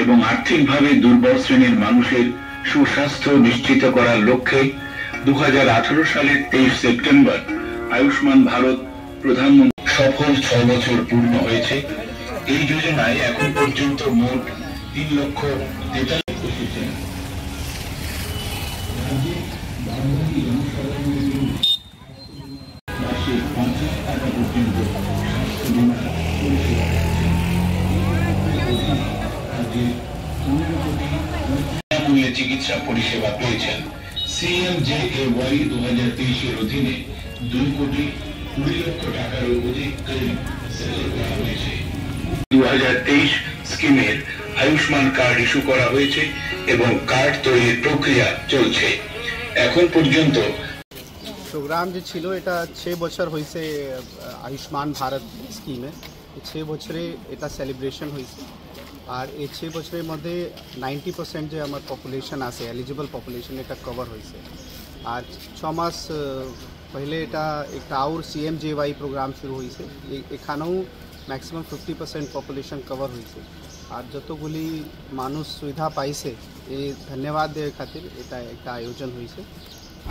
এবং আর্থিকভাবে দুর্বল শ্রেণীর মানুষের সুস্বাস্থ্য নিশ্চিত করার লক্ষ্যে 2018 সালের 23 সেপ্টেম্বর আয়ুষ্মান ভারত প্রধানমন্ত্রী সফল 6 বছর পূর্ণ হয়েছে। এই যোজনায় এখন পর্যন্ত মোট 3,43,000 এসেছেন। মাসে 50 টাকা পর্যন্ত স্বাস্থ্য বীমা পরিষেবা মূল্যে চিকিৎসা পরিষেবা পেয়েছেন। CMJAY 2023 অধীনে 2,20,00,000 টাকার অধিক ক্লেম সেটেল করা হয়েছে। 2023 স্কিমের আয়ুষ্মান কার্ড ইস্যু করা হয়েছে এবং কার্ড তৈরির প্রক্রিয়া চলছে। এখন পর্যন্ত প্রোগ্রাম যে ছিল এটা 6 বছর হয়েছে আয়ুষ্মান ভারত স্কিমে। 6 বছরে এটা সেলিব্রেশন হয়েছে আর এই 6 বছরের মধ্যে 90% যে আমার পপুলেশন আছে এলিজিবল পপুলেশন এটা কভার হয়েছে। আর 6 মাস পহলে এটা একটা আর CMJY প্রোগ্রাম শুরু হয়েছে, এখানেও ম্যাক্সিমাম 50% পপুলেশন কভার হয়েছে। আর যতগুলি মানুষ সুবিধা পাইছে এই ধন্যবাদ দেওয়ার খাতির এটা একটা আয়োজন হয়েছে।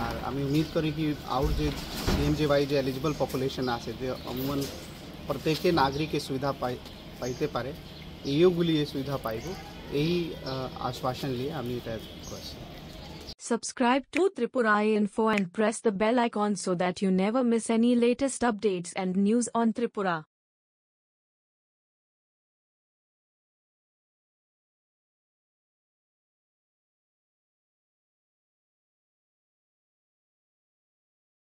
আর আমি উম্मीद করি কি আর যে CMJY যে এলিজিবল পপুলেশন আছে যে অমন প্রত্যেকে নাগরিক সুবিধা পাইতে পারে এইগুলি এই সুবিধা পাইব এই আশ্বাসন নিয়ে আমি এটা করছি। Subscribe to Tripura Info and press the bell icon so that you never miss any latest updates and news on Tripura.